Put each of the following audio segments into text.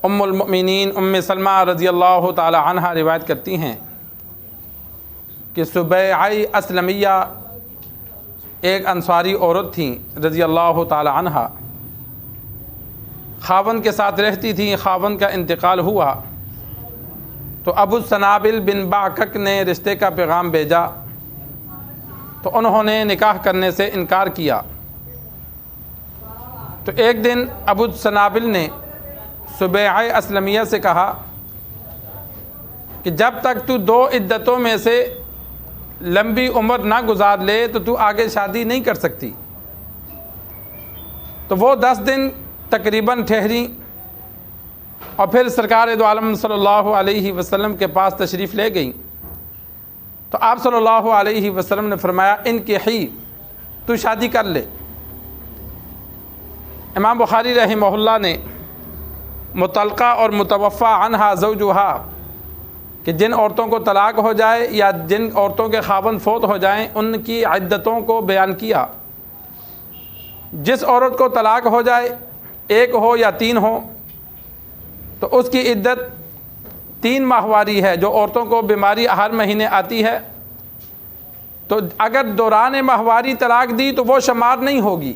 ام المؤمنین ام سلمہ رضی اللہ تعالی عنہا روایت کرتی ہیں کہ سبیعہ اسلمیہ ایک انصاری عورت تھیں رضی اللہ تعالی عنہا، خاوند کے ساتھ رہتی تھیں، خاوند کا انتقال ہوا تو ابو السنابل بن بعکک نے رشتے کا پیغام بھیجا تو انہوں نے نکاح کرنے سے انکار کیا۔ تو ایک دن ابو السنابل نے سبیعہ اسلمیہ سے کہا کہ جب تک تو 2 عدتوں میں سے لمبی عمر نہ گزار لے تو آگے شادی نہیں کر سکتی۔ تو وہ 10 دن تقریباً ٹھہری اور پھر سرکار دو عالم صلی اللہ علیہ وسلم کے پاس تشریف لے گئیں تو آپ صلی اللہ علیہ وسلم نے فرمایا انکحی، تو شادی کر لے۔ امام بخاری رحمہ اللہ نے مطلقہ اور متوفی عنہا زوجہا کہ جن عورتوں کو طلاق ہو جائے یا جن عورتوں کے خاوند فوت ہو جائیں ان کی عدتوں کو بیان کیا۔ جس عورت کو طلاق ہو جائے، 1 ہو یا 3 ہو، تو اس کی عدت 3 ماہواری ہے۔ جو عورتوں کو بیماری ہر مہینے آتی ہے تو اگر دوران ماہواری طلاق دی تو وہ شمار نہیں ہوگی،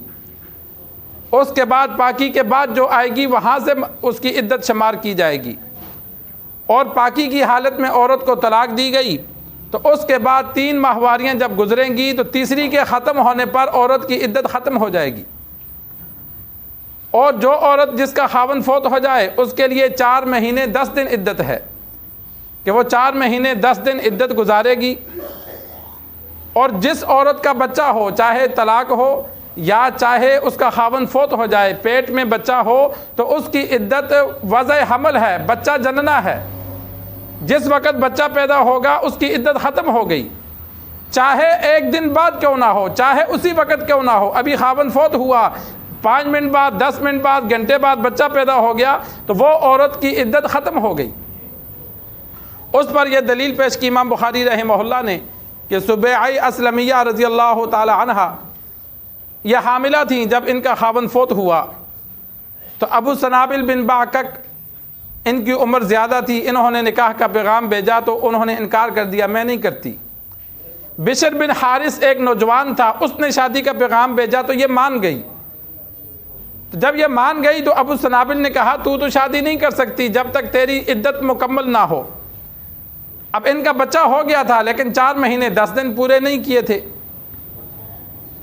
اس کے بعد پاکی کے بعد جو آئے گی وہاں سے اس کی عدت شمار کی جائے گی، اور پاکی کی حالت میں عورت کو طلاق دی گئی تو اس کے بعد 3 ماہواریاں جب گزریں گی تو تیسری کے ختم ہونے پر عورت کی عدت ختم ہو جائے گی۔ اور جو عورت جس کا خاوند فوت ہو جائے اس کے لیے 4 مہینے 10 دن عدت ہے کہ وہ 4 مہینے 10 دن عدت گزارے گی۔ اور جس عورت کا بچہ ہو، چاہے طلاق ہو یا چاہے اس کا خاوند فوت ہو جائے، پیٹ میں بچہ ہو تو اس کی عدت وضع حمل ہے، بچہ جننا ہے۔ جس وقت بچہ پیدا ہوگا اس کی عدت ختم ہو گئی، چاہے 1 دن بعد کیوں نہ ہو، چاہے اسی وقت کیوں نہ ہو۔ ابھی خاوند فوت ہوا، 5 منٹ بعد، 10 منٹ بعد، گھنٹے بعد بچہ پیدا ہو گیا تو وہ عورت کی عدت ختم ہو گئی۔ اس پر یہ دلیل پیش کی امام بخاری رحمہ اللہ نے کہ سبیعہ اسلمیہ رضی اللہ تعالی عنہا یہ حاملہ تھیں جب ان کا خاوند فوت ہوا تو ابو سنابل بن بعکک ان کی عمر زیادہ تھی، انہوں نے نکاح کا پیغام بھیجا تو انہوں نے انکار کر دیا، میں نہیں کرتی۔ بشر بن حارث ایک نوجوان تھا، اس نے شادی کا پیغام بھیجا تو یہ مان گئی۔ تو جب یہ مان گئی تو ابو سنابل نے کہا تو شادی نہیں کر سکتی جب تک تیری عدت مکمل نہ ہو۔ اب ان کا بچہ ہو گیا تھا لیکن 4 مہینے 10 دن پورے نہیں کیے تھے۔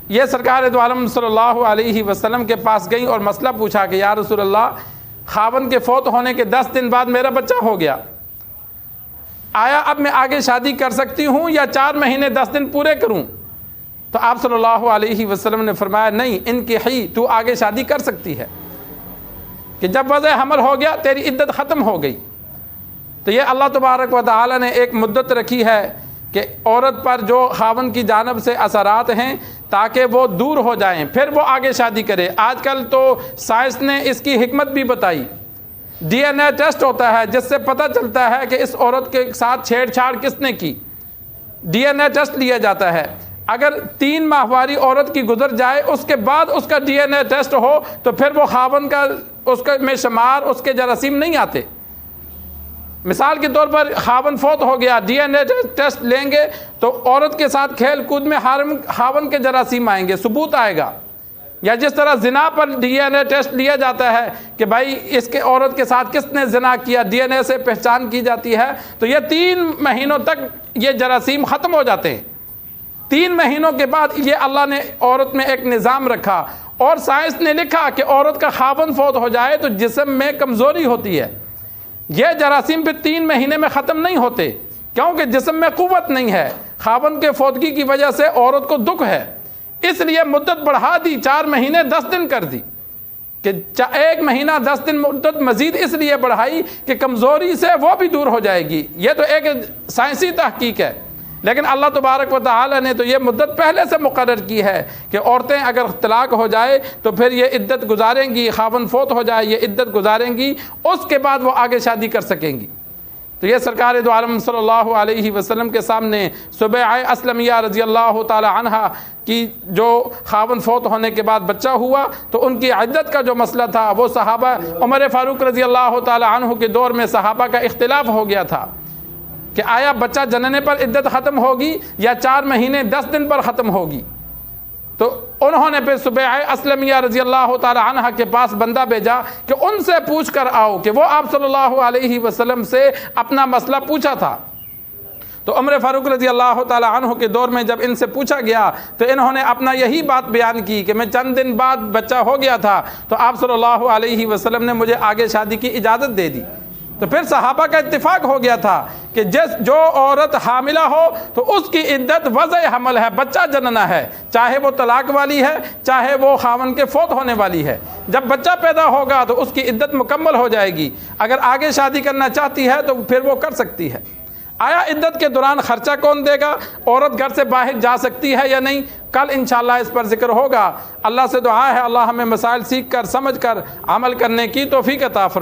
یہ سرکار دو عالم صلی اللہ علیہ وسلم کے پاس گئیں اور مسئلہ پوچھا کہ یا رسول اللہ، خاوند کے فوت ہونے کے 10 دن بعد میرا بچہ ہو گیا، آیا اب میں آگے شادی کر سکتی ہوں یا 4 مہینے 10 دن پورے کروں؟ تو آپ صلی اللہ علیہ وسلم نے فرمایا نہیں، انکحی، تو آگے شادی کر سکتی ہے کہ جب وضع حمل ہو گیا تیری عدت ختم ہو گئی۔ تو یہ اللہ تبارک و تعالی نے ایک مدت رکھی ہے کہ عورت پر جو خاوند کی جانب سے اثرات ہیں تاکہ وہ دور ہو جائیں، پھر وہ آگے شادی کرے۔ آج کل تو سائنس نے اس کی حکمت بھی بتائی، ڈی این اے ٹیسٹ ہوتا ہے جس سے پتہ چلتا ہے کہ اس عورت کے ساتھ چھیڑ چھاڑ کس نے کی، ڈی این اے ٹیسٹ لیا جاتا ہے۔ اگر 3 ماہواری عورت کی گزر جائے اس کے بعد اس کا ڈی این اے ٹیسٹ ہو تو پھر وہ خاوند کا اس کا میں شمار اس کے جراثیم نہیں آتے۔ مثال کے طور پر خاوند فوت ہو گیا، ڈی این اے ٹیسٹ لیں گے تو عورت کے ساتھ کھیل کود میں خاوند کے جراثیم آئیں گے، ثبوت آئے گا۔ یا جس طرح زنا پر ڈی این اے ٹیسٹ لیا جاتا ہے کہ بھائی اس کے عورت کے ساتھ کس نے زنا کیا، ڈی این اے سے پہچان کی جاتی ہے، تو یہ 3 مہینوں تک یہ جراثیم ختم ہو جاتے ہیں۔ 3 مہینوں کے بعد یہ اللہ نے عورت میں ایک نظام رکھا، اور سائنس نے لکھا کہ عورت کا خاوند فوت ہو جائے تو جسم میں کمزوری ہوتی ہے، یہ جراثیم بھی 3 مہینے میں ختم نہیں ہوتے کیونکہ جسم میں قوت نہیں ہے۔ خاوند کے فوتگی کی وجہ سے عورت کو دکھ ہے، اس لیے مدت بڑھا دی، 4 مہینے 10 دن کر دی کہ 1 مہینہ 10 دن مدت مزید اس لیے بڑھائی کہ کمزوری سے وہ بھی دور ہو جائے گی۔ یہ تو ایک سائنسی تحقیق ہے، لیکن اللہ تبارک و تعالی نے تو یہ مدت پہلے سے مقرر کی ہے کہ عورتیں اگر طلاق ہو جائے تو پھر یہ عدت گزاریں گی، خاوند فوت ہو جائے یہ عدت گزاریں گی، اس کے بعد وہ آگے شادی کر سکیں گی۔ تو یہ سرکار دو عالم صلی اللہ علیہ وسلم کے سامنے سبیعہ اسلمیہ رضی اللہ تعالی عنہا کی جو خاون فوت ہونے کے بعد بچہ ہوا تو ان کی عدت کا جو مسئلہ تھا وہ صحابہ عمر فاروق رضی اللہ تعالی عنہ کے دور میں صحابہ کا اختلاف ہو گیا تھا کہ آیا بچہ جننے پر عدت ختم ہوگی یا 4 مہینے 10 دن پر ختم ہوگی. تو انہوں نے پھر سبیعہ اسلمیہ رضی اللہ تعالی عنہ کے پاس بندہ بھیجا کہ ان سے پوچھ کر آؤ کہ وہ آپ صلی اللہ علیہ وسلم سے اپنا مسئلہ پوچھا تھا. تو عمر فاروق رضی اللہ تعالی عنہ کے دور میں جب ان سے پوچھا گیا تو انہوں نے اپنا یہی بات بیان کی کہ میں چند دن بعد بچہ ہو گیا تھا تو آپ صلی اللہ علیہ وسلم نے مجھے آگے شادی کی اجازت دے دی. تو پھر صحابہ کا اتفاق ہو گیا تھا کہ جو عورت حاملہ ہو تو اس کی عدت وضع حمل ہے، بچہ جننا ہے، چاہے وہ طلاق والی ہے چاہے وہ خاون کے فوت ہونے والی ہے. جب بچہ پیدا ہوگا تو اس کی عدت مکمل ہو جائے گی. اگر آگے شادی کرنا چاہتی ہے تو پھر وہ کر سکتی ہے. آیا عدت کے دوران خرچہ کون دے گا؟ عورت گھر سے باہر جا سکتی ہے یا نہیں؟ کل انشاءاللہ اس پر ذکر ہوگا. اللہ سے دعا ہے اللہ ہمیں مسائل سیکھ کر سمجھ کر عمل کرنے کی توفیق عطا فرمائے.